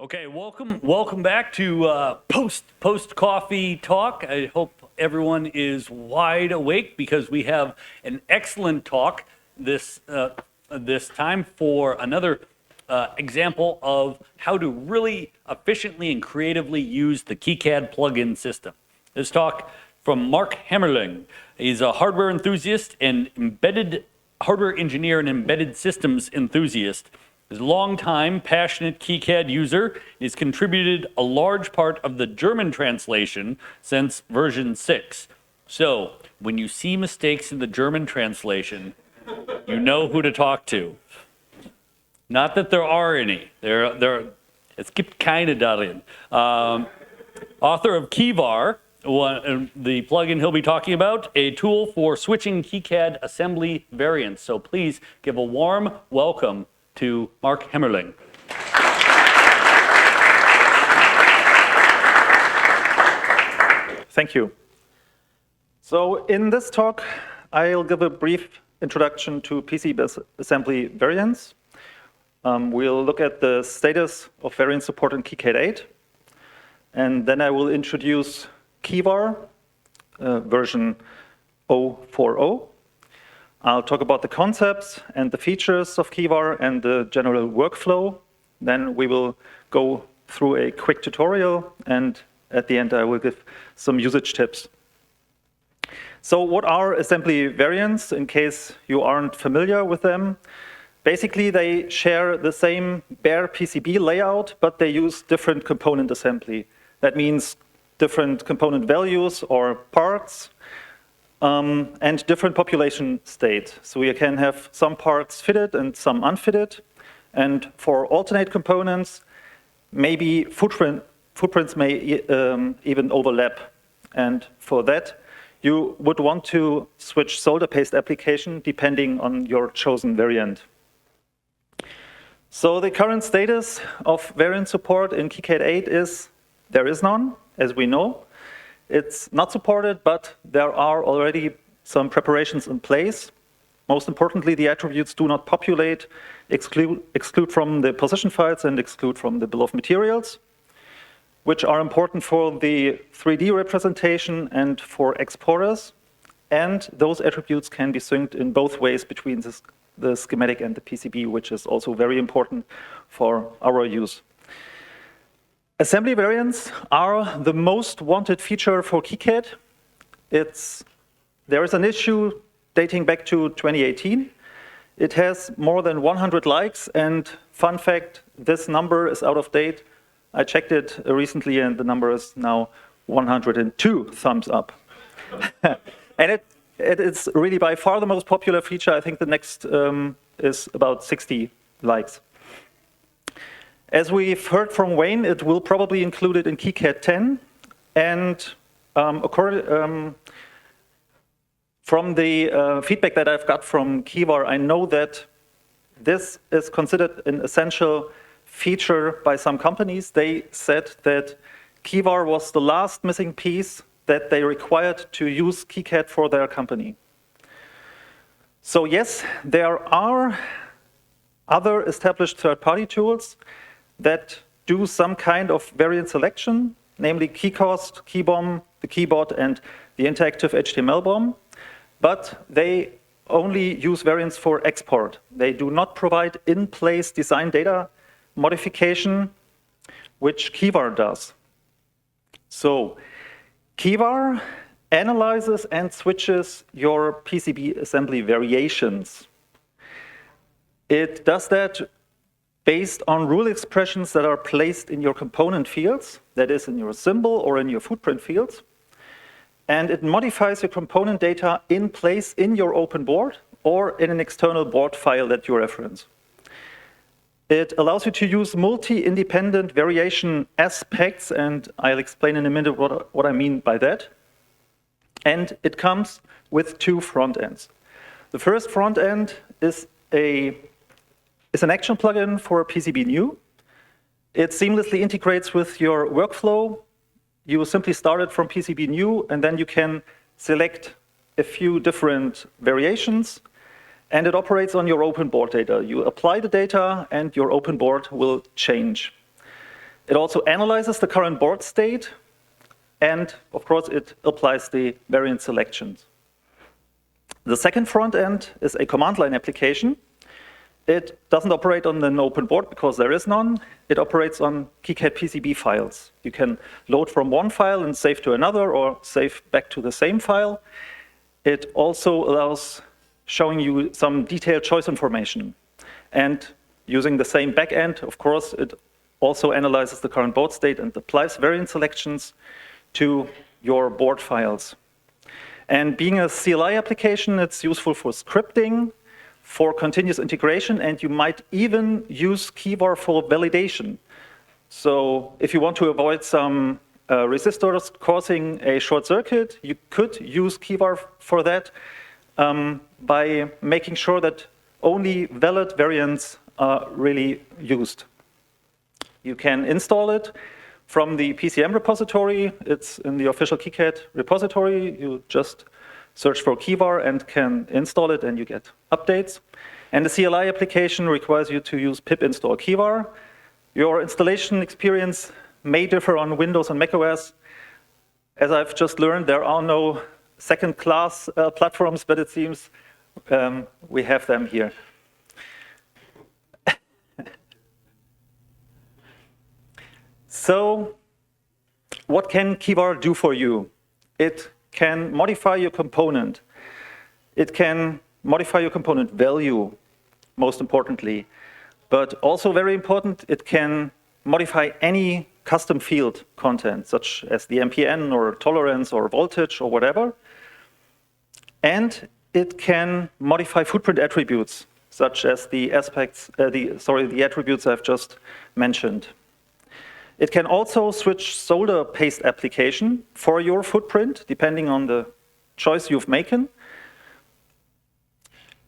Okay, welcome back to post coffee talk. I hope everyone is wide awake because we have an excellent talk this time for another example of how to really efficiently and creatively use the KiCad plugin system. This talk from Mark Hämmerling. He's a hardware enthusiast and hardware engineer and embedded systems enthusiast. He's a long-time, passionate KiCad user. He's contributed a large part of the German translation since version 6. So, when you see mistakes in the German translation, you know who to talk to. Not that there are any. Es gibt keine darin. Author of KiVar, the plugin he'll be talking about, a tool for switching KiCad assembly variants. So please give a warm welcome to Mark Hämmerling. Thank you. So in this talk, I'll give a brief introduction to PCB assembly variants. We'll look at the status of variant support in KiCad 8. And then I will introduce KiVar, version 040. I'll talk about the concepts and the features of KiVar and the general workflow. Then we will go through a quick tutorial, and at the end I will give some usage tips. So what are assembly variants, in case you aren't familiar with them? Basically, they share the same bare PCB layout, but they use different component assembly. That means different component values or parts, and different population state. So you can have some parts fitted and some unfitted. And for alternate components, maybe footprints may even overlap. And for that, you would want to switch solder paste application depending on your chosen variant. So the current status of variant support in KiCad 8 is there is none, as we know. It's not supported, but there are already some preparations in place. Most importantly, the attributes do not populate, exclude from the position files, and exclude from the bill of materials, which are important for the 3D representation and for exporters. And those attributes can be synced in both ways between the schematic and the PCB, which is also very important for our use. Assembly variants are the most wanted feature for KiCad. There is an issue dating back to 2018. It has more than 100 likes, and fun fact, this number is out of date. I checked it recently, and the number is now 102 thumbs up. And it is really by far the most popular feature. I think the next is about 60 likes. As we've heard from Wayne, it will probably include it in KiCad 10. And from the feedback that I've got from KiVar, I know that this is considered an essential feature by some companies. They said that KiVar was the last missing piece that they required to use KiCad for their company. So yes, there are other established third-party tools that do some kind of variant selection, namely KiCost, KiBOM, the KeyBot, and the interactive HTML BOM, but they only use variants for export. They do not provide in-place design data modification, which KiVar does. So KiVar analyzes and switches your PCB assembly variations. It does that based on rule expressions that are placed in your component fields, that is in your symbol or in your footprint fields. And it modifies your component data in place in your open board or in an external board file that you reference. It allows you to use multi-independent variation aspects, and I'll explain in a minute what I mean by that. And it comes with two front ends. The first front end is an action plugin for PCB new. It seamlessly integrates with your workflow. You simply start it from PCB new, and then you can select a few different variations, and it operates on your open board data. You apply the data, and your open board will change. It also analyzes the current board state, and of course it applies the variant selections. The second front end is a command line application. It doesn't operate on an open board because there is none. It operates on KiCad PCB files. You can load from one file and save to another, or save back to the same file. It also allows showing you some detailed choice information. And using the same backend, of course, it also analyzes the current board state and applies variant selections to your board files. And being a CLI application, it's useful for scripting, for continuous integration, and you might even use KiVar for validation. So if you want to avoid some resistors causing a short circuit, you could use KiVar for that by making sure that only valid variants are really used. You can install it from the PCM repository. It's in the official KiCad repository. You just search for KiVar and can install it, and you get updates. And the CLI application requires you to use pip install KiVar. Your installation experience may differ on Windows and macOS. As I've just learned, there are no second-class platforms, but it seems we have them here. So, what can KiVar do for you? It can modify your component. It can modify your component value, most importantly. But also very important, it can modify any custom field content, such as the MPN or tolerance or voltage or whatever. And it can modify footprint attributes, such as the attributes I've just mentioned. It can also switch solder paste application for your footprint, depending on the choice you've made.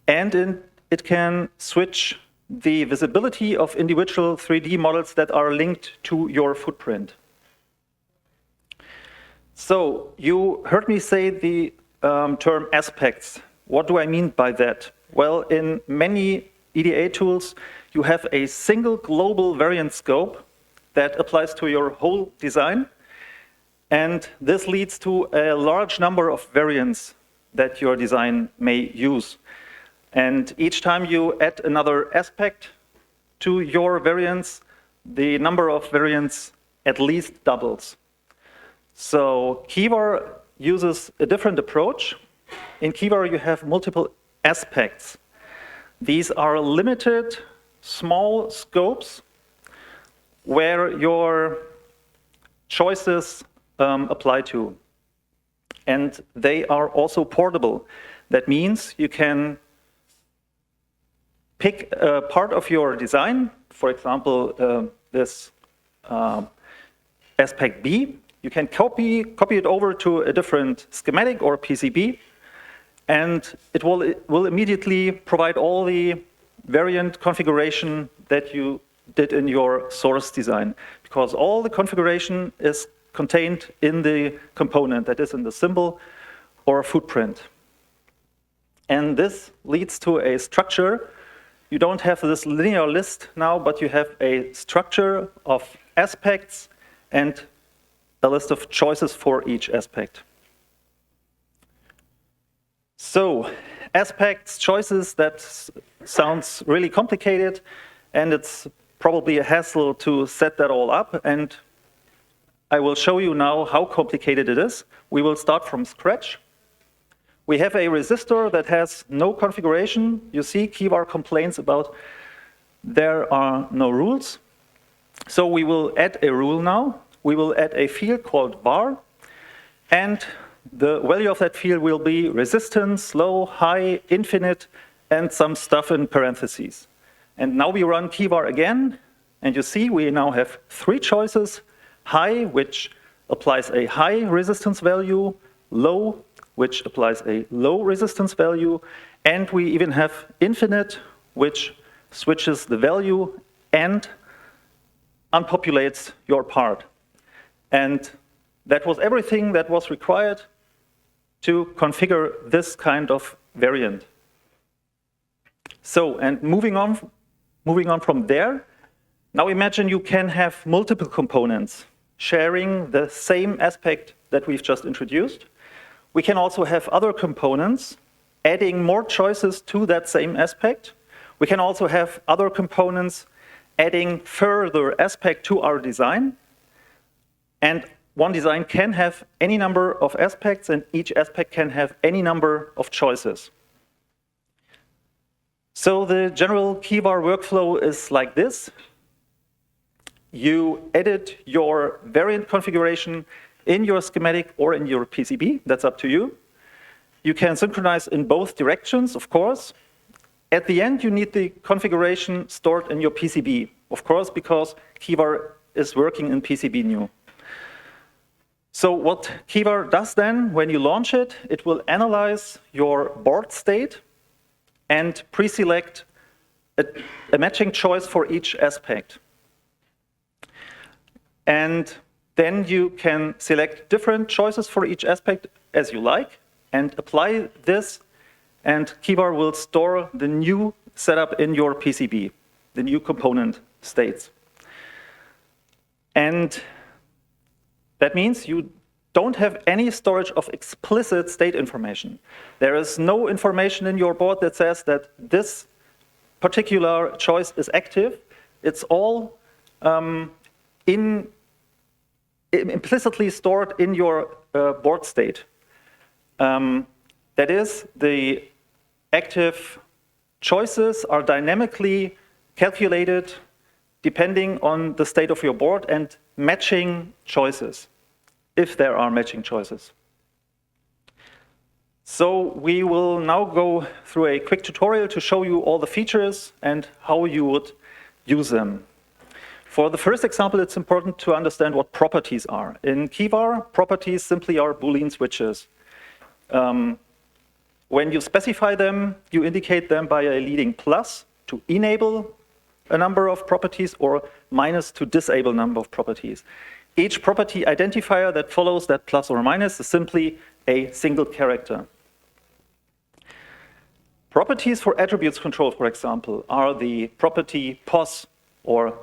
And it can switch the visibility of individual 3D models that are linked to your footprint. So you heard me say the term aspects. What do I mean by that? Well, in many EDA tools, you have a single global variant scope that applies to your whole design. And this leads to a large number of variants that your design may use. And each time you add another aspect to your variants, the number of variants at least doubles. So KiVar uses a different approach. In KiVar, you have multiple aspects. These are limited, small scopes where your choices apply to. And they are also portable. That means you can pick a part of your design, for example, this aspect B. You can copy it over to a different schematic or PCB, and it will immediately provide all the variant configuration that you did in your source design, because all the configuration is contained in the component, that is in the symbol or footprint. And this leads to a structure. You don't have this linear list now, but you have a structure of aspects and a list of choices for each aspect. So, aspects, choices, that sounds really complicated, and it's probably a hassle to set that all up, and I will show you now how complicated it is. We will start from scratch. We have a resistor that has no configuration. You see, KiVar complains about there are no rules. So we will add a rule now. We will add a field called var, and the value of that field will be resistance, low, high, infinite, and some stuff in parentheses. And now we run KiVar again, and you see we now have three choices: high, which applies a high resistance value, low, which applies a low resistance value, and we even have infinite, which switches the value and unpopulates your part. And that was everything that was required to configure this kind of variant. So, and moving on from there, Now imagine you can have multiple components sharing the same aspect that we've just introduced. We can also have other components adding more choices to that same aspect. We can also have other components adding further aspect to our design. And one design can have any number of aspects, and each aspect can have any number of choices. So the general KiVar workflow is like this. You edit your variant configuration in your schematic or in your PCB, that's up to you. You can synchronize in both directions, of course. At the end, you need the configuration stored in your PCB, of course, because KiVar is working in PCB new. So what KiVar does then, when you launch it, it will analyze your board state and pre-select a matching choice for each aspect. And then you can select different choices for each aspect as you like and apply this, and KiVar will store the new setup in your PCB, the new component states. And that means you don't have any storage of explicit state information. There is no information in your board that says that this particular choice is active. It's all implicitly stored in your board state. That is, the active choices are dynamically calculated depending on the state of your board and matching choices, if there are matching choices. So we will now go through a quick tutorial to show you all the features and how you would use them. For the first example, it's important to understand what properties are. In KiVar, properties simply are Boolean switches. When you specify them, you indicate them by a leading plus to enable a number of properties or minus to disable a number of properties. Each property identifier that follows that plus or minus is simply a single character. Properties for attributes control, for example, are the property pos or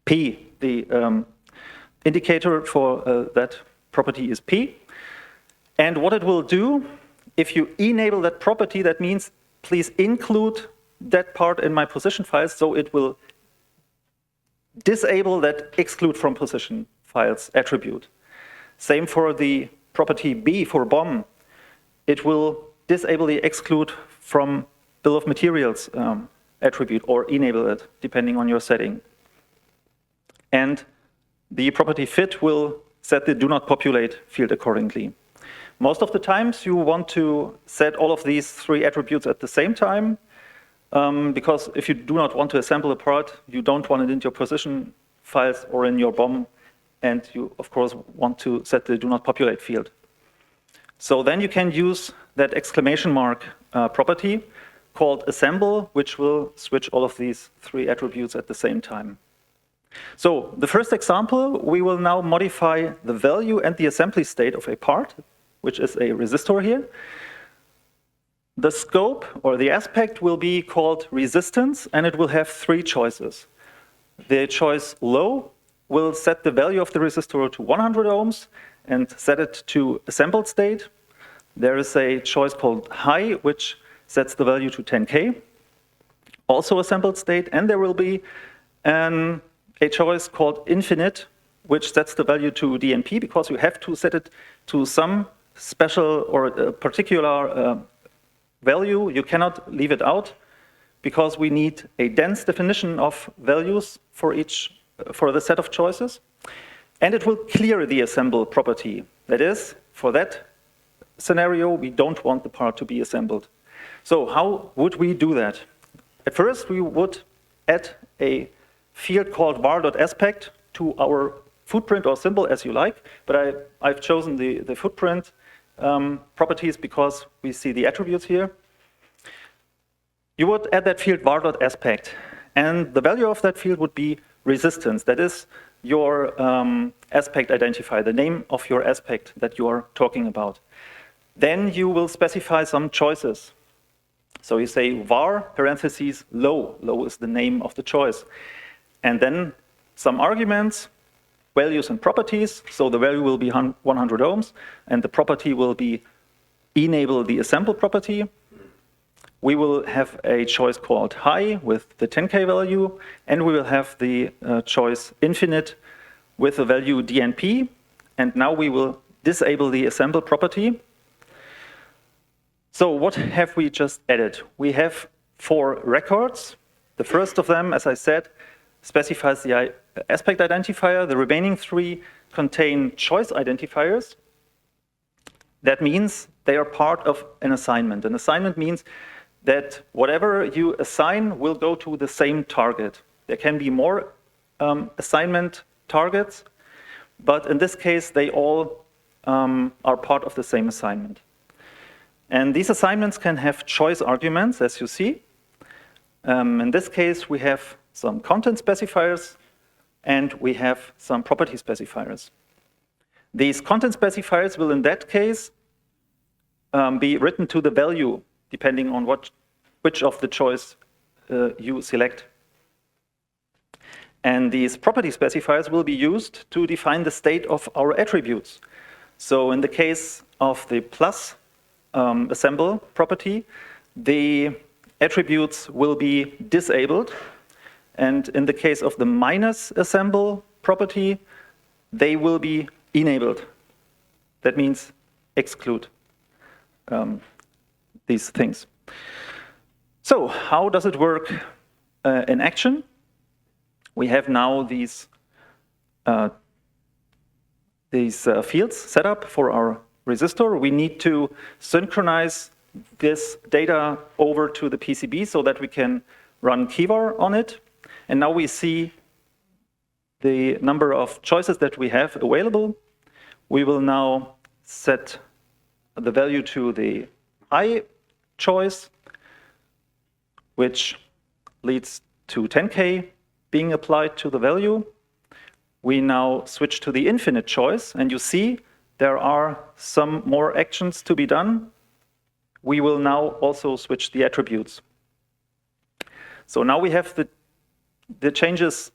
P. The indicator for that property is P. And what it will do, if you enable that property, that means please include that part in my position files, so it will disable that exclude from position files attribute. Same for the property B for BOM. It will disable the exclude from bill of materials attribute or enable it, depending on your setting. And the property fit will set the do not populate field accordingly. Most of the times you want to set all of these three attributes at the same time, because if you do not want to assemble a part, you don't want it in your position files or in your BOM, and you of course want to set the do not populate field. So then you can use that exclamation mark property called assemble, which will switch all of these three attributes at the same time. So the first example, we will now modify the value and the assembly state of a part, which is a resistor here. The scope or the aspect will be called resistance, and it will have three choices. The choice low will set the value of the resistor to 100 ohms and set it to assembled state. There is a choice called high, which sets the value to 10K, also assembled state, and there will be a choice called infinite, which sets the value to DNP, because you have to set it to some special or a particular value. You cannot leave it out, because we need a dense definition of values for the set of choices. And it will clear the assemble property. That is, for that scenario, we don't want the part to be assembled. So how would we do that? At first, we would add a field called var.aspect to our footprint or symbol, as you like, but I've chosen the footprint properties because we see the attributes here. You would add that field var.aspect, and the value of that field would be resistance. That is your aspect identifier, the name of your aspect that you are talking about. Then you will specify some choices. So you say var parentheses low. Low is the name of the choice. and then some arguments, values and properties. So the value will be 100 ohms, and the property will be enable the assemble property. We will have a choice called high with the 10K value, and we will have the choice infinite with the value DNP. And now we will disable the assemble property. So what have we just added? We have 4 records. The first of them, as I said, specifies the aspect identifier. The remaining 3 contain choice identifiers. That means they are part of an assignment. An assignment means that whatever you assign will go to the same target. There can be more assignment targets, but in this case, they all are part of the same assignment. And these assignments can have choice arguments, as you see. In this case, we have some content specifiers, and we have some property specifiers. These content specifiers will, in that case, be written to the value, depending on which of the choice you select. And these property specifiers will be used to define the state of our attributes. So in the case of the plus assemble property, the attributes will be disabled. And in the case of the minus assemble property, they will be enabled. That means exclude these things. So how does it work in action? We have now these fields set up for our resistor. We need to synchronize this data over to the PCB so that we can run KiVar on it. And now we see the number of choices that we have available. We will now set the value to the high choice, which leads to 10K being applied to the value. We now switch to the infinite choice, and you see there are some more actions to be done. We will now also switch the attributes. So now we have the changes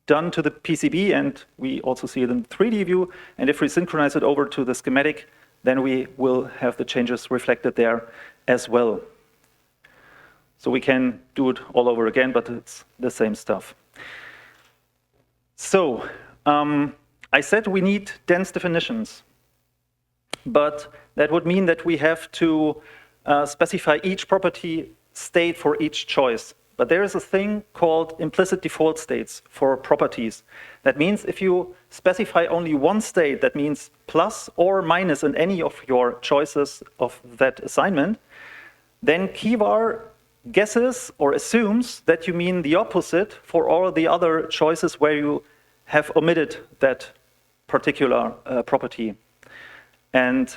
done to the PCB, and we also see it in the 3D view. And if we synchronize it over to the schematic, then we will have the changes reflected there as well. So we can do it all over again, but it's the same stuff. So I said we need dense definitions, but that would mean that we have to specify each property state for each choice. But there is a thing called implicit default states for properties. That means if you specify only one state, that means plus or minus in any of your choices of that assignment, then KiVar guesses or assumes that you mean the opposite for all the other choices where you have omitted that particular property. And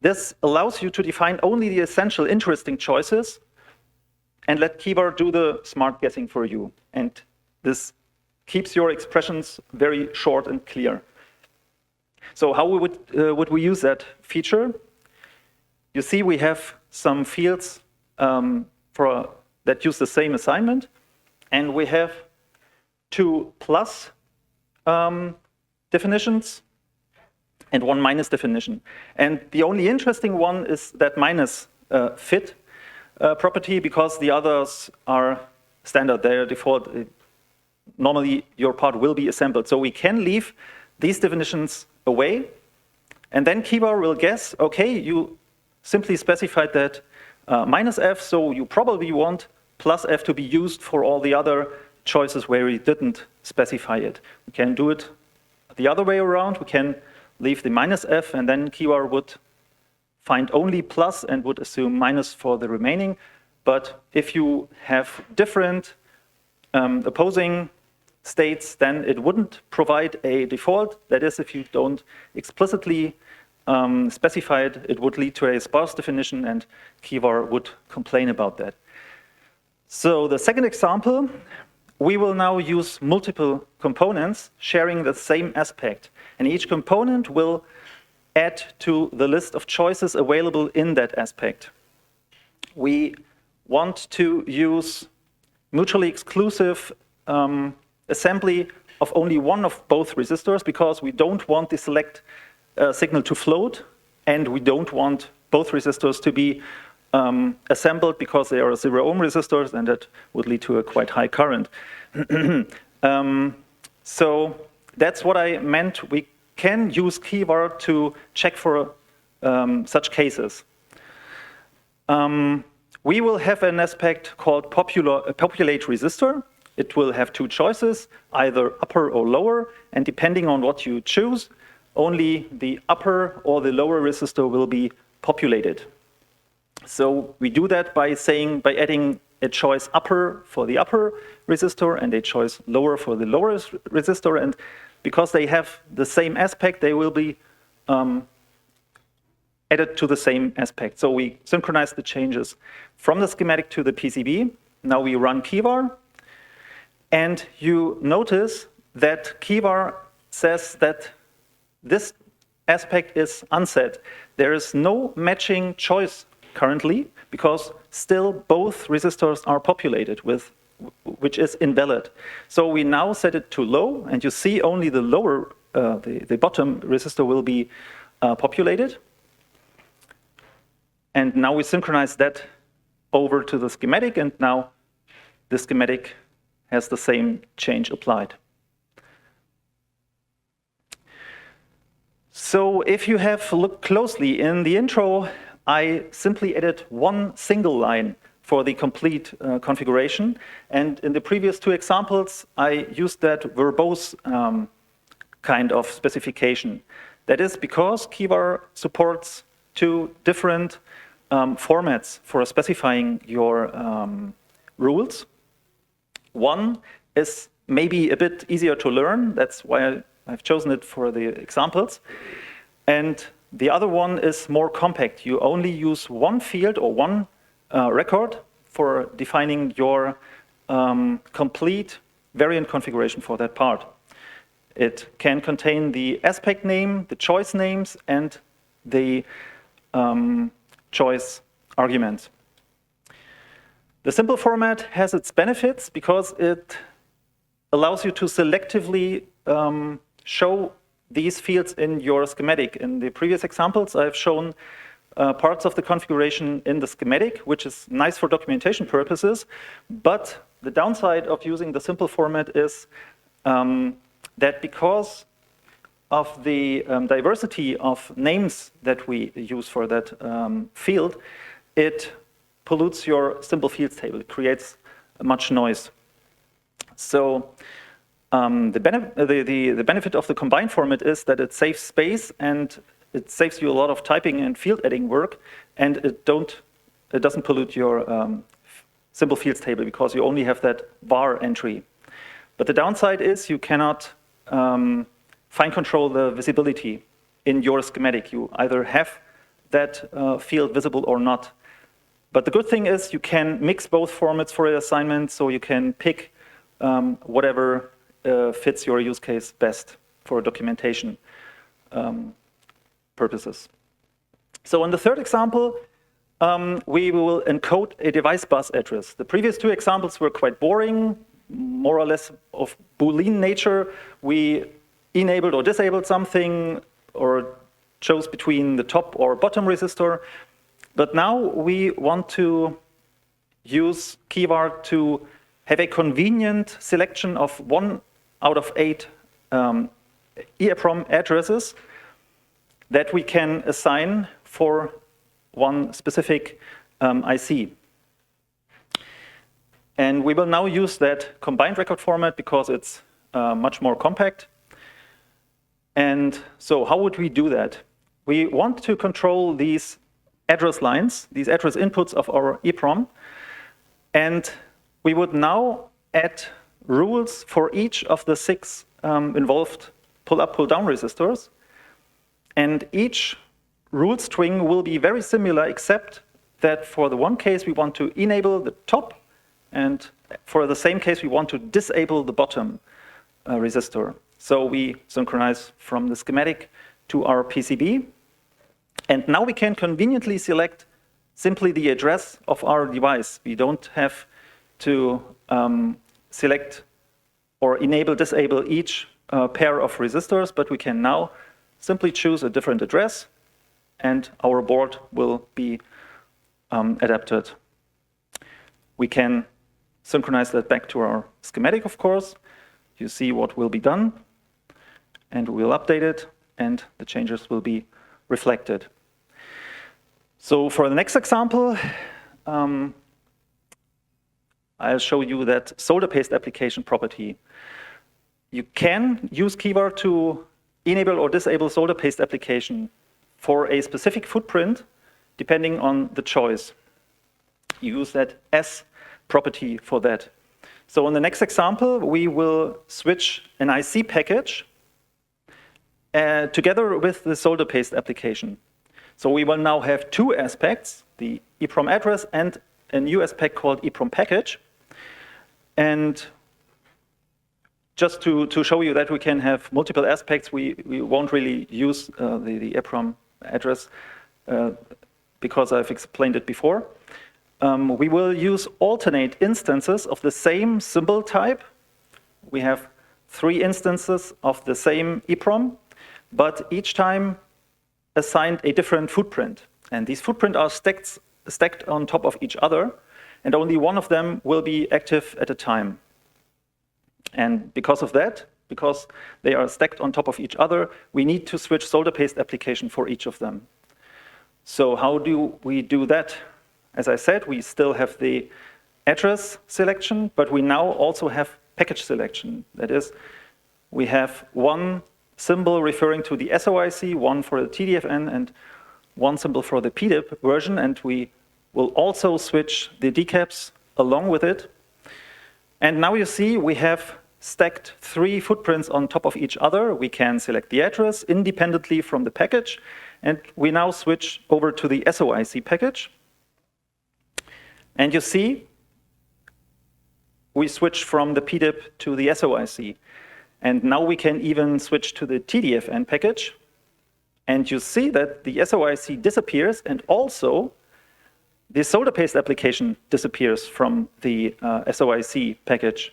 this allows you to define only the essential interesting choices and let KiVar do the smart guessing for you. And this keeps your expressions very short and clear. So how would we use that feature? You see we have some fields that use the same assignment, and we have 2 plus definitions and 1 minus definition. And the only interesting one is that minus fit property, because the others are standard, they're default. Normally your part will be assembled. So we can leave these definitions away, and then KiVar will guess, okay, you simply specified that minus f, so you probably want plus f to be used for all the other choices where we didn't specify it. We can do it the other way around. We can leave the minus f, and then KiVar would find only plus and would assume minus for the remaining. But if you have different opposing states, then it wouldn't provide a default. That is, if you don't explicitly specify it, it would lead to a sparse definition, and KiVar would complain about that. So the second example, we will now use multiple components sharing the same aspect, and each component will add to the list of choices available in that aspect. We want to use mutually exclusive assembly of only one of both resistors because we don't want the select signal to float, and we don't want both resistors to be assembled because they are 0 ohm resistors, and that would lead to a quite high current. So that's what I meant. We can use KiVar to check for such cases. We will have an aspect called populate resistor. It will have two choices, either upper or lower, and depending on what you choose, only the upper or the lower resistor will be populated. So we do that by adding a choice upper for the upper resistor and a choice lower for the lower resistor, and because they have the same aspect, they will be added to the same aspect. So we synchronize the changes from the schematic to the PCB. Now we run KiVar, and you notice that KiVar says that this aspect is unset. There is no matching choice currently because still both resistors are populated with, which is invalid. So we now set it to low, and you see only the lower, the bottom resistor will be populated. And now we synchronize that over to the schematic, and now the schematic has the same change applied. So if you have looked closely in the intro, I simply added one single line for the complete configuration. And in the previous two examples, I used that verbose kind of specification. That is because KiVar supports two different formats for specifying your rules. One is maybe a bit easier to learn. That's why I've chosen it for the examples. And the other one is more compact. You only use one field or one record for defining your complete variant configuration for that part. It can contain the aspect name, the choice names, and the choice arguments. The simple format has its benefits because it allows you to selectively show these fields in your schematic. In the previous examples, I've shown parts of the configuration in the schematic, which is nice for documentation purposes. But the downside of using the simple format is that because of the diversity of names that we use for that field, it pollutes your simple fields table. It creates much noise. So the benefit of the combined format is that it saves space and it saves you a lot of typing and field adding work, and it doesn't pollute your simple fields table because you only have that var entry. But the downside is you cannot fine control the visibility in your schematic. You either have that field visible or not. But the good thing is you can mix both formats for your assignment, so you can pick whatever fits your use case best for documentation purposes. So in the third example, we will encode a device bus address. The previous two examples were quite boring, more or less of Boolean nature. We enabled or disabled something or chose between the top or bottom resistor. But now we want to use KiVar to have a convenient selection of 1 out of 8 EEPROM addresses that we can assign for one specific IC. And we will now use that combined record format because it's much more compact. And so how would we do that? We want to control these address lines, these address inputs of our EEPROM, and we would now add rules for each of the 6 involved pull-up, pull-down resistors. And each rule string will be very similar, except that for the one case we want to enable the top, and for the same case we want to disable the bottom resistor. So we synchronize from the schematic to our PCB. And now we can conveniently select simply the address of our device. We don't have to select or enable, disable each pair of resistors, but we can now simply choose a different address and our board will be adapted. We can synchronize that back to our schematic, of course. You see what will be done, and we'll update it, and the changes will be reflected. So for the next example, I'll show you that solder paste application property. You can use KiVar to enable or disable solder paste application for a specific footprint, depending on the choice. You use that S property for that. So in the next example, we will switch an IC package together with the solder paste application. So we will now have two aspects, the EEPROM address and a new aspect called EEPROM package. And just to show you that we can have multiple aspects, we won't really use the EEPROM address because I've explained it before. We will use alternate instances of the same symbol type. We have 3 instances of the same EEPROM, but each time assigned a different footprint. And these footprints are stacked on top of each other, and only one of them will be active at a time. And because of that, because they are stacked on top of each other, we need to switch solder paste application for each of them. So how do we do that? As I said, we still have the address selection, but we now also have package selection. That is, we have one symbol referring to the SOIC, one for the TDFN, and one symbol for the PDIP version, and we will also switch the decaps along with it. And now you see we have stacked 3 footprints on top of each other. We can select the address independently from the package, and we now switch over to the SOIC package. And you see we switch from the PDIP to the SOIC. And now we can even switch to the TDFN package. And you see that the SOIC disappears, and also the solder paste application disappears from the SOIC package.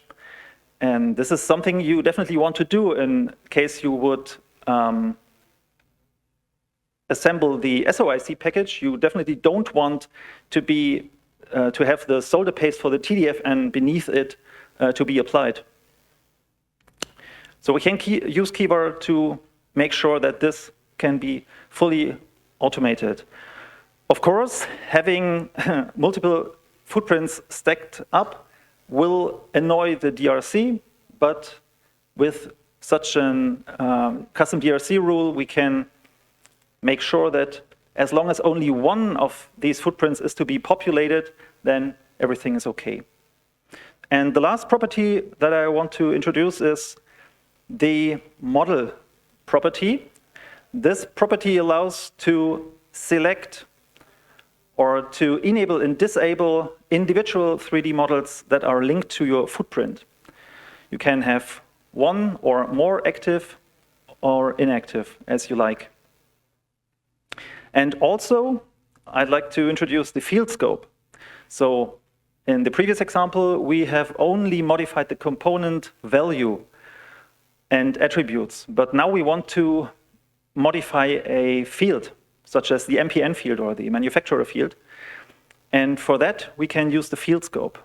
And this is something you definitely want to do in case you would assemble the SOIC package. You definitely don't want to be to have the solder paste for the TDFN beneath it to be applied. So we can use KiVar to make sure that this can be fully automated. Of course, having multiple footprints stacked up will annoy the DRC, but with such an custom DRC rule, we can make sure that as long as only one of these footprints is to be populated, then everything is okay. And the last property that I want to introduce is the model property. This property allows to select or to enable and disable individual 3D models that are linked to your footprint. You can have one or more active or inactive, as you like. And also, I'd like to introduce the field scope. So in the previous example, we have only modified the component value and attributes, but now we want to modify a field, such as the MPN field or the manufacturer field. And for that, we can use the field scope,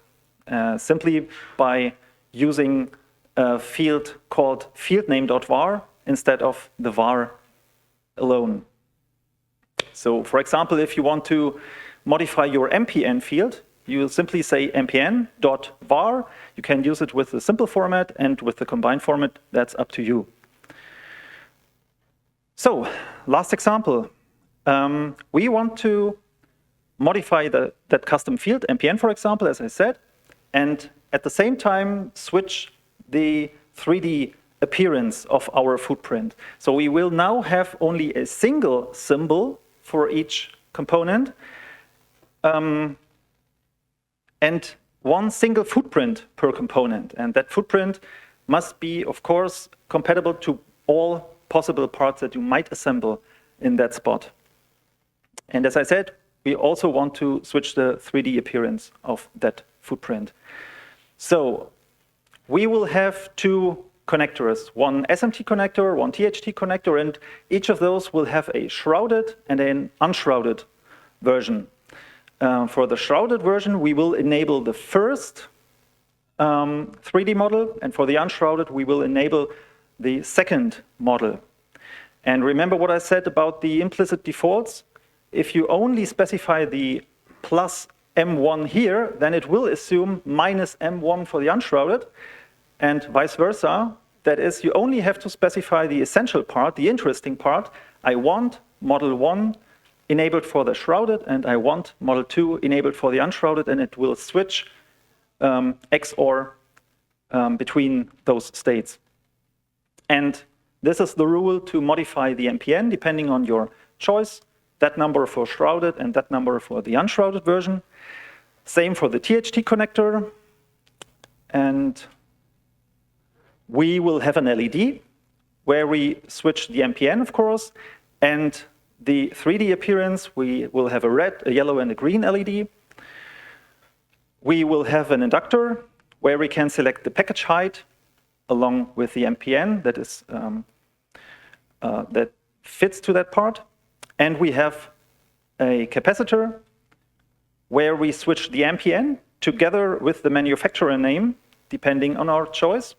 simply by using a field called fieldname.var instead of the var alone. So for example, if you want to modify your MPN field, you simply say mpn.var. You can use it with the simple format, and with the combined format, that's up to you. So, last example. We want to modify that custom field, MPN for example, as I said, and at the same time switch the 3D appearance of our footprint. So we will now have only a single symbol for each component, and one single footprint per component. And that footprint must be, of course, compatible to all possible parts that you might assemble in that spot. And as I said, we also want to switch the 3D appearance of that footprint. So we will have two connectors, one SMT connector, one THT connector, and each of those will have a shrouded and an unshrouded version. For the shrouded version, we will enable the first 3D model, and for the unshrouded, we will enable the second model. And remember what I said about the implicit defaults? If you only specify the plus M1 here, then it will assume minus M1 for the unshrouded, and vice versa. That is, you only have to specify the essential part, the interesting part. I want model 1 enabled for the shrouded, and I want model 2 enabled for the unshrouded, and it will switch XOR between those states. And this is the rule to modify the MPN depending on your choice, that number for shrouded and that number for the unshrouded version. Same for the THT connector. And we will have an LED where we switch the MPN, of course, and the 3D appearance, we will have a red, a yellow, and a green LED. We will have an inductor where we can select the package height along with the MPN that is that fits to that part. And we have a capacitor where we switch the MPN together with the manufacturer name, depending on our choice.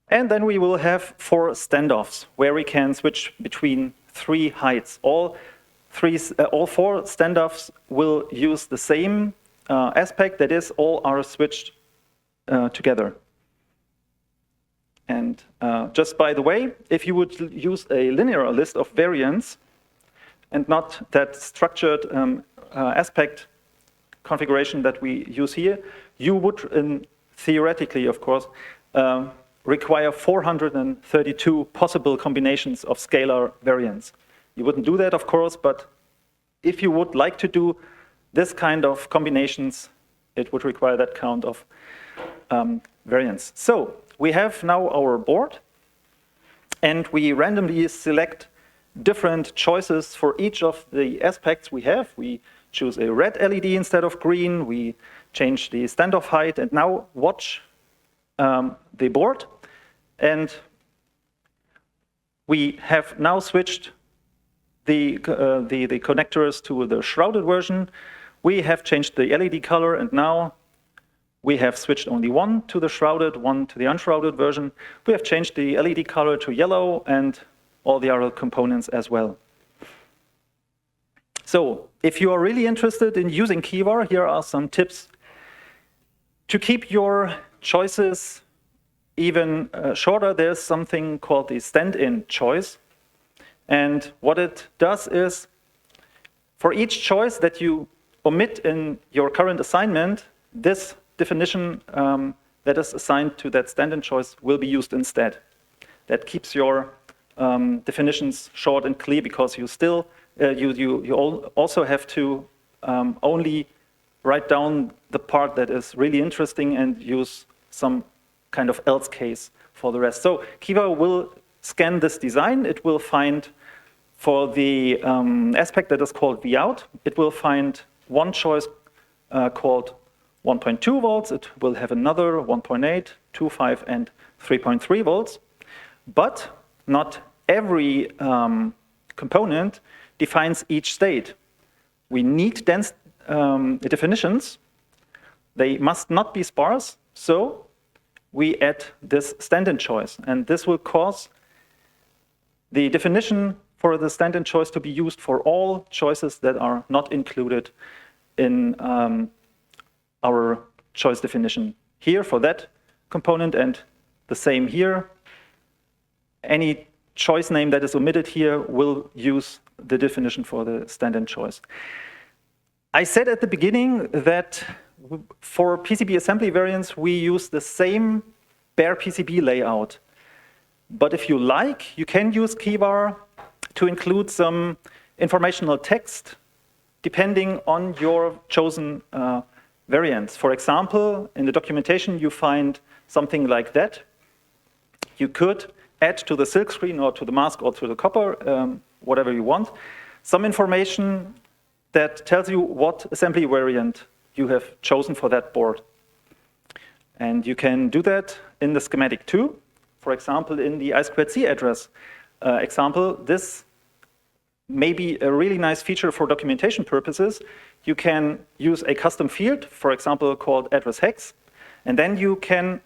And then we will have 4 standoffs where we can switch between 3 heights. All 4 standoffs will use the same aspect, that is, all are switched together. And just by the way, if you would use a linear list of variants and not that structured aspect configuration that we use here, you would, theoretically, of course, require 432 possible combinations of scalar variants. You wouldn't do that, of course, but if you would like to do this kind of combinations, it would require that count of variants. So we have now our board, and we randomly select different choices for each of the aspects we have. We choose a red LED instead of green, we change the standoff height, and now watch the board. And we have now switched the connectors to the shrouded version. We have changed the LED color, and now we have switched only one to the shrouded, one to the unshrouded version. We have changed the LED color to yellow and all the other components as well. So if you are really interested in using KiVar, here are some tips to keep your choices even shorter. There's something called the stand-in choice. And what it does is, for each choice that you omit in your current assignment, this definition that is assigned to that stand-in choice will be used instead. That keeps your definitions short and clear, because you still you also have to only write down the part that is really interesting and use some kind of else case for the rest. So KiVar will scan this design. It will find, for the aspect that is called Vout, it will find one choice called 1.2 volts. It will have another 1.8, 2.5, and 3.3 volts. But not every component defines each state. We need dense definitions. They must not be sparse, so we add this stand-in choice. And this will cause the definition for the stand-in choice to be used for all choices that are not included in our choice definition here for that component, and the same here. Any choice name that is omitted here will use the definition for the stand-in choice. I said at the beginning that for PCB assembly variants, we use the same bare PCB layout. But if you like, you can use KiVar to include some informational text depending on your chosen variants. For example, in the documentation, you find something like that. You could add to the silk screen or to the mask or to the copper, whatever you want, some information that tells you what assembly variant you have chosen for that board. And you can do that in the schematic too. For example, in the I2C address example, this may be a really nice feature for documentation purposes. You can use a custom field, for example, called address hex, and then you can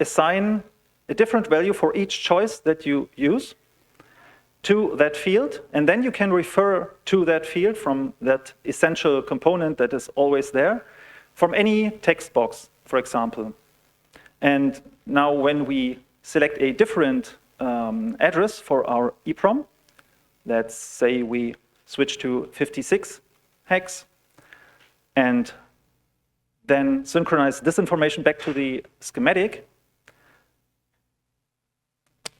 assign a different value for each choice that you use to that field, and then you can refer to that field from that essential component that is always there from any text box, for example. And now when we select a different address for our EEPROM, let's say we switch to 56 hex and then synchronize this information back to the schematic.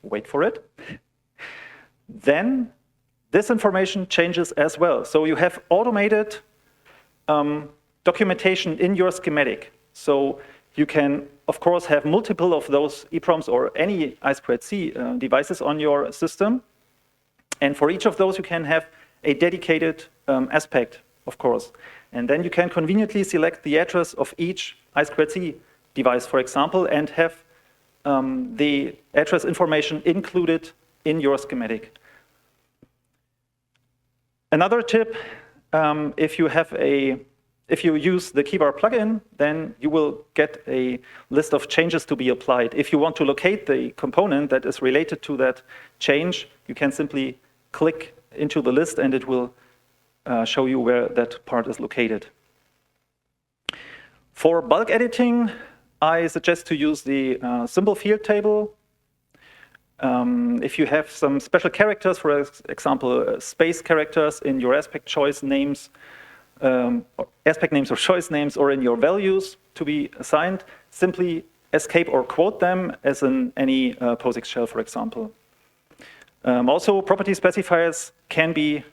Wait for it. Then this information changes as well. So you have automated documentation in your schematic. So you can, of course, have multiple of those EEPROMs or any I2C devices on your system. And for each of those, you can have a dedicated aspect, of course. And then you can conveniently select the address of each I2C device, for example, and have the address information included in your schematic. Another tip, if you use the KiVar plugin, then you will get a list of changes to be applied. If you want to locate the component that is related to that change, you can simply click into the list and it will show you where that part is located. For bulk editing, I suggest to use the symbol field table. If you have some special characters, for example, space characters in your aspect choice names, aspect names or choice names, or in your values to be assigned, simply escape or quote them as in any POSIX shell, for example. Also, property specifiers can be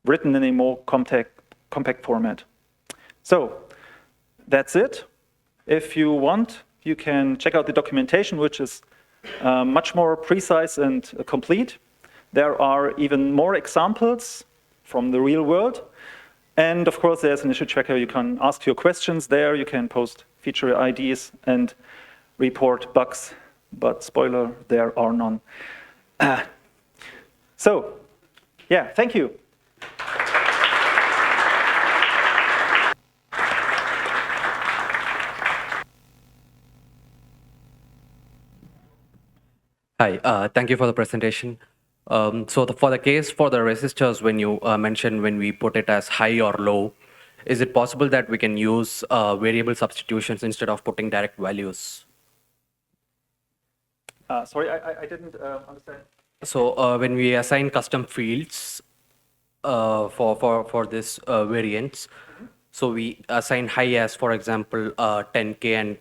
written in a more compact format. So that's it. If you want, you can check out the documentation, which is much more precise and complete. There are even more examples from the real world. And of course, there's an issue tracker. You can ask your questions there. You can post feature IDs and report bugs. But spoiler, there are none. So, yeah, thank you. Hi, thank you for the presentation. For the case for the resistors, when you mentioned when we put it as high or low, is it possible that we can use variable substitutions instead of putting direct values? Sorry, I didn't understand. So when we assign custom fields for this variants, so we assign high as, for example, 10K and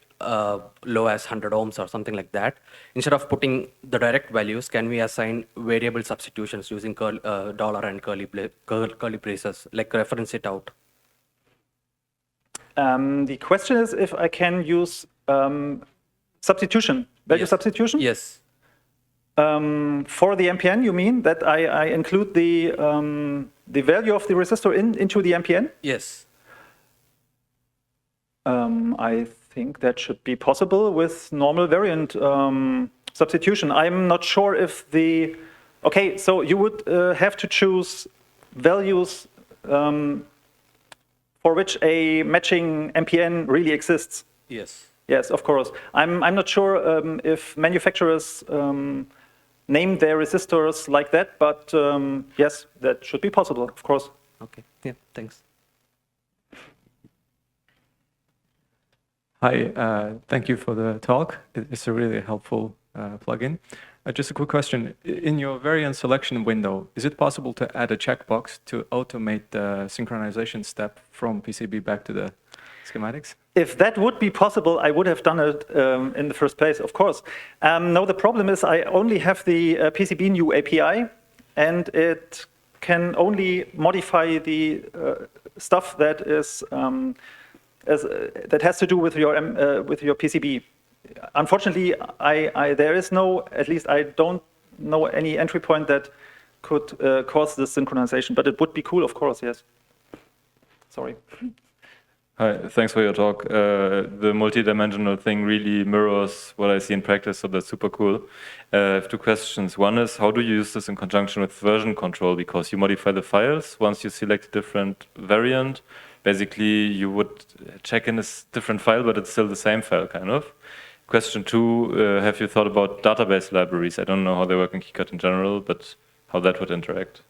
low as 100 ohms or something like that. Instead of putting the direct values, can we assign variable substitutions using dollar and curly braces, like reference it out? The question is if I can use substitution, value substitution? Yes. For the MPN, you mean that I include the value of the resistor into the MPN? Yes. I think that should be possible with normal variant substitution. I'm not sure if the... Okay, so you would have to choose values for which a matching MPN really exists. Yes. Yes, of course. I'm not sure if manufacturers name their resistors like that, but yes, that should be possible, of course. Okay, yeah, thanks. Hi, thank you for the talk. It's a really helpful plugin. Just a quick question. In your variant selection window, is it possible to add a checkbox to automate the synchronization step from PCB back to the schematics? If that would be possible, I would have done it in the first place, of course. No, the problem is I only have the PCB new API, and it can only modify the stuff that is that has to do with your PCB. Unfortunately, there is no, at least I don't know any entry point that could cause this synchronization, but it would be cool, of course, yes. Sorry. Hi, thanks for your talk. The multi-dimensional thing really mirrors what I see in practice, so that's super cool. I have two questions. One is, how do you use this in conjunction with version control? Because you modify the files once you select a different variant. Basically, you would check in a different file, but it's still the same file, kind of. Question two, have you thought about database libraries? I don't know how they work in KiCad in general, but how that would interact.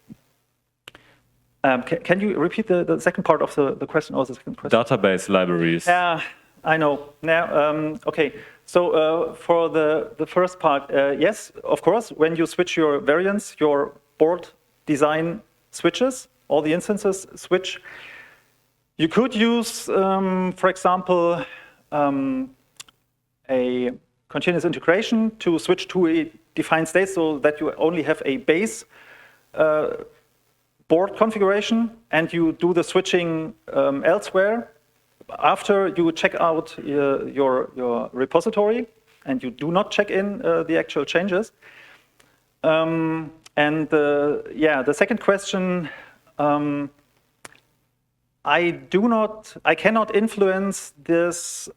Can you repeat the second part of the question or the second question? Database libraries. Yeah, I know. Now, okay. So for the first part, yes, of course, when you switch your variants, your board design switches, all the instances switch. You could use, for example, a continuous integration to switch to a defined state so that you only have a base board configuration and you do the switching elsewhere after you check out your repository and you do not check in the actual changes. Yeah, the second question, I cannot influence this,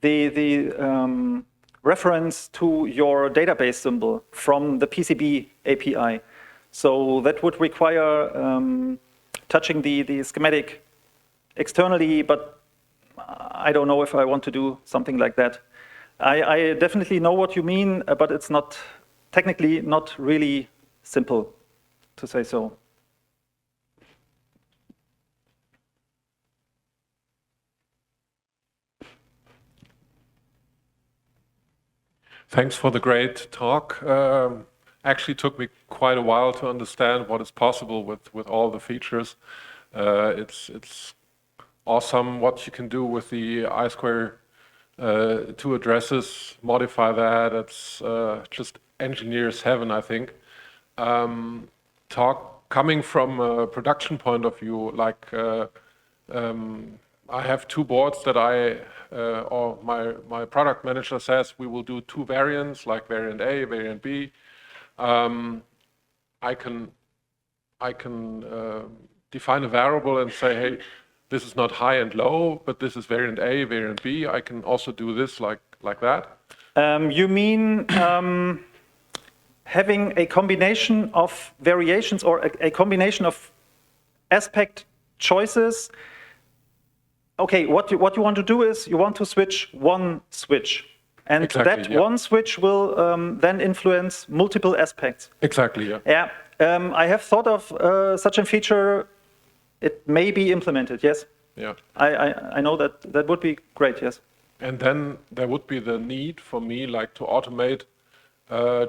the reference to your database symbol from the PCB API. So that would require touching the schematic externally, but I don't know if I want to do something like that. I definitely know what you mean, but it's not technically not really simple to say so. Thanks for the great talk. Actually took me quite a while to understand what is possible with all the features. It's awesome what you can do with the I2 addresses, modify that. It's just engineer's heaven, I think. Coming from a production point of view, like I have two boards that or my product manager says we will do two variants, like variant A, variant B. I can define a variable and say, hey, this is not high and low, but this is variant A, variant B. I can also do this like that. You mean having a combination of variations or a combination of aspect choices? Okay, what you want to do is you want to switch one switch. And exactly, that one switch will then influence multiple aspects. Exactly, yeah. Yeah, I have thought of such a feature. It may be implemented, yes. Yeah. I know that would be great, yes. And then there would be the need for me like to automate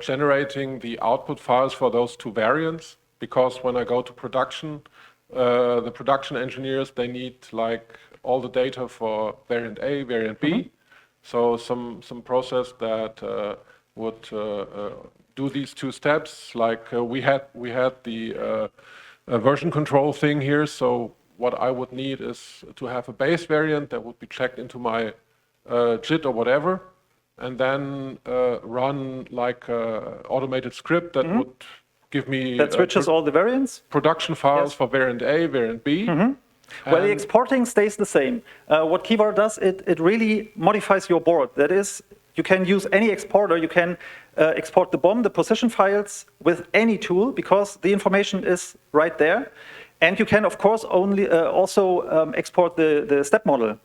generating the output files for those two variants, because when I go to production, the production engineers, they need like all the data for variant A, variant B. Mm-hmm. So some process that would do these two steps. Like we had the version control thing here. So what I would need is to have a base variant that would be checked into my JIT or whatever, and then run like an automated script that would give me that switches all the variants, production files for variant A, variant B. Well, the exporting stays the same. What KiVar does, it really modifies your board. That is, you can use any exporter. You can export the BOM, the position files, with any tool because the information is right there. And you can, of course, only also export the step model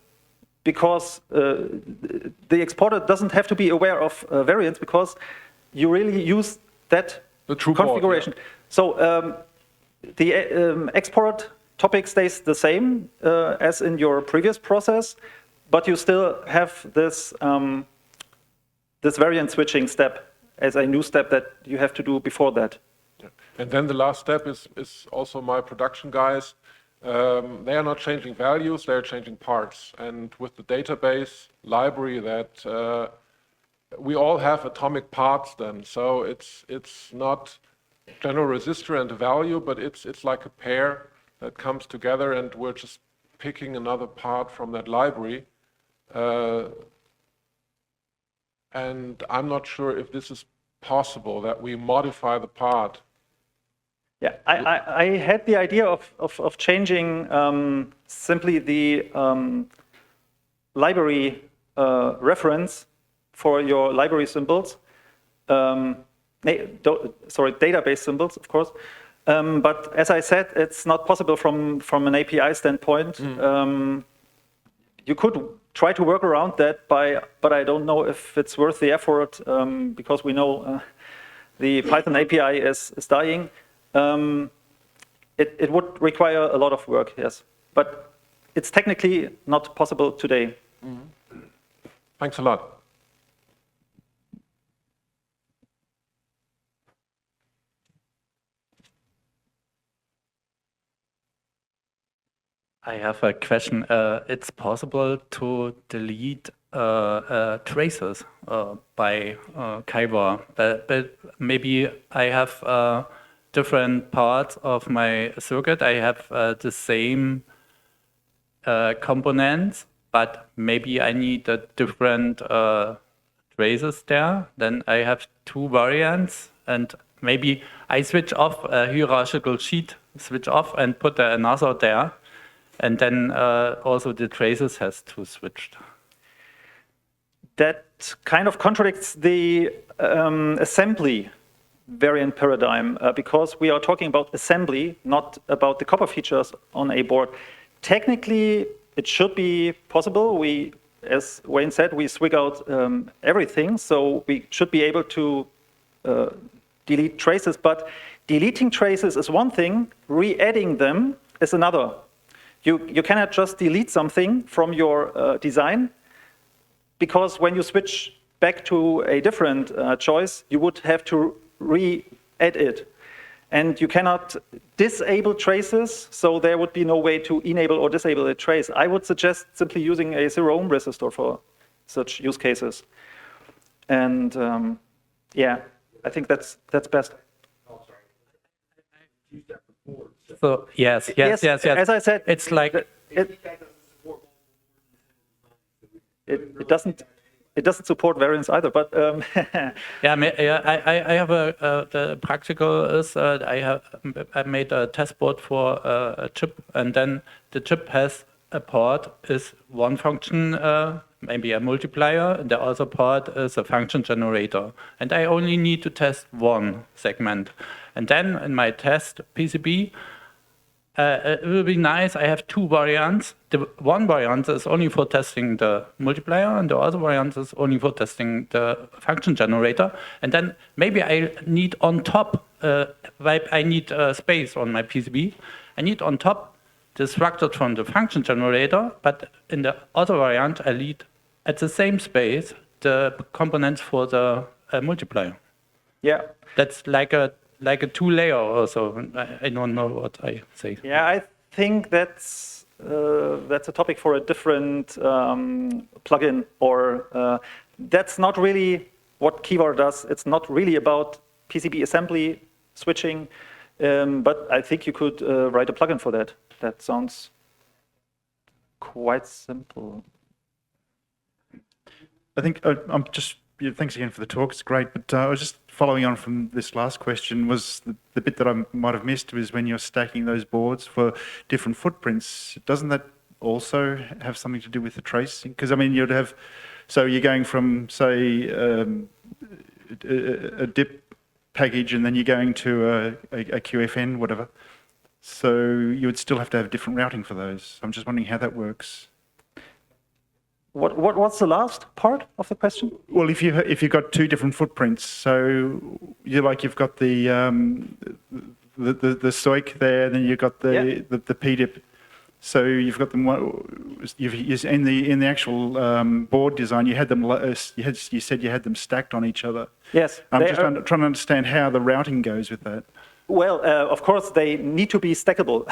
because the exporter doesn't have to be aware of variants because you really use that configuration. Board, yeah. So the export topic stays the same as in your previous process, but you still have this this variant switching step as a new step that you have to do before that. Yeah. And then the last step is also my production guys. They are not changing values, they're changing parts. And with the database library that we all have atomic parts then. So it's not general resistor and a value, but it's like a pair that comes together, and we're just picking another part from that library. And I'm not sure if this is possible, that we modify the part Yeah, I had the idea of changing simply the library reference for your library symbols. Database symbols, of course. But as I said, it's not possible from an API standpoint. You could try to work around that but I don't know if it's worth the effort because we know the Python API is dying. It would require a lot of work, yes. But it's technically not possible today. Thanks a lot. I have a question. It's possible to delete traces by KiVar, but maybe I have different parts of my circuit. I have the same components, but maybe I need a different traces there. Then I have two variants, and maybe I switch off a hierarchical sheet, switch off and put another there. And then also the traces has to switch. That kind of contradicts the assembly variant paradigm because we are talking about assembly, not about the copper features on a board. Technically, it should be possible. We, as Wayne said, we swig out everything, so we should be able to delete traces. But deleting traces is one thing, re-adding them is another. You cannot just delete something from your design because when you switch back to a different choice, you would have to re-add it. And you cannot disable traces, so there would be no way to enable or disable a trace. I would suggest simply using a 0-ohm resistor for such use cases. And yeah, I think that's best. So yes. As I said, it's like it doesn't support variants either. But I have the practical is I made a test board for a chip, and then the chip has a port is one function, maybe a multiplier, and the other part is a function generator, and I only need to test one segment, and then in my test PCB. It will be nice. I have two variants. The one variant is only for testing the multiplier, and the other variant is only for testing the function generator. And then maybe I need on top, I need space on my PCB. I need on top the structure from the function generator, but in the other variant, I need at the same space the components for the multiplier. Yeah, that's like a two-layer also. I don't know what I say. Yeah, I think that's a topic for a different plugin, or that's not really what KiVar does. It's not really about PCB assembly switching, but I think you could write a plugin for that. That sounds quite simple. I think thanks again for the talk. It's great, but I was just following on from this last question. Was the bit that I might have missed was when you're stacking those boards for different footprints. Doesn't that also have something to do with the tracing? Because I mean, you'd have, so you're going from say a dip package, and then you're going to a QFN, whatever. So you would still have to have different routing for those. I'm just wondering how that works. What's the last part of the question? Well, if you've got two different footprints, so you've got the SOIC there, then you've got the PDIP. So you've got them. In the actual board design, you had them. You said you had them stacked on each other. Yes. I'm just trying to understand how the routing goes with that. Well, of course, they need to be stackable.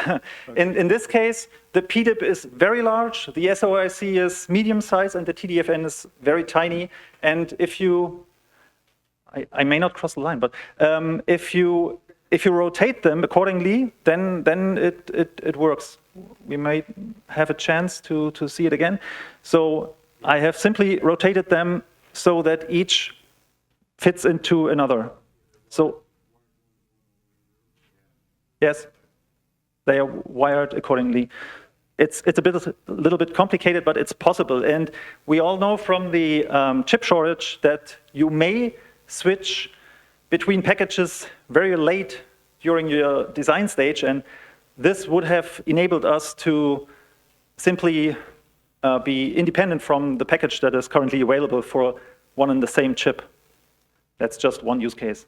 In this case, the PDIP is very large, the SOIC is medium size, and the TDFN is very tiny. And if you, I may not cross the line, but if you rotate them accordingly, then it works. We may have a chance to see it again. So I have simply rotated them so that each fits into another. So. Yes, they are wired accordingly. It's a little bit complicated, but it's possible. And we all know from the chip shortage that you may switch between packages very late during your design stage, and this would have enabled us to simply be independent from the package that is currently available for one and the same chip. That's just one use case.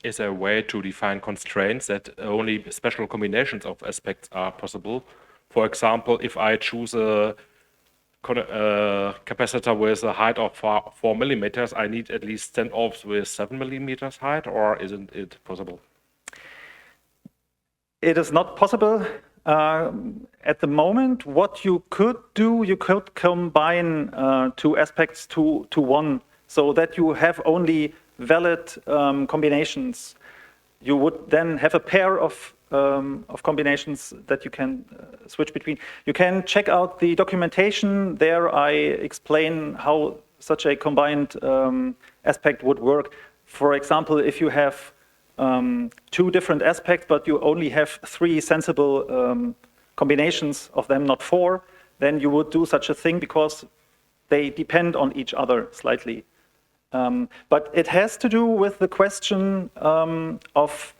Is there a way to define constraints that only special combinations of aspects are possible? For example, if I choose a capacitor with a height of 4 millimeters, I need at least 10 ohms with 7 millimeters height, or isn't it possible? It is not possible at the moment. What you could do, you could combine two aspects to one, so that you have only valid combinations. You would then have a pair of combinations that you can switch between. You can check out the documentation. There I explain how such a combined aspect would work. For example, if you have two different aspects, but you only have 3 sensible combinations of them, not 4, then you would do such a thing because they depend on each other slightly. But it has to do with the question of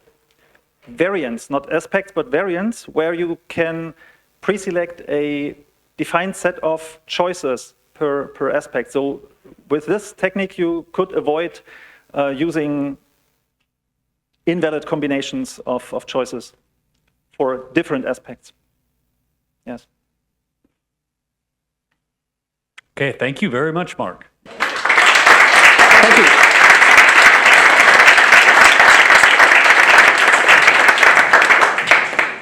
variance, not aspects, but variance, where you can pre-select a defined set of choices per aspect. So with this technique, you could avoid using invalid combinations of choices for different aspects. Yes. Okay, thank you very much, Mark. Thank you.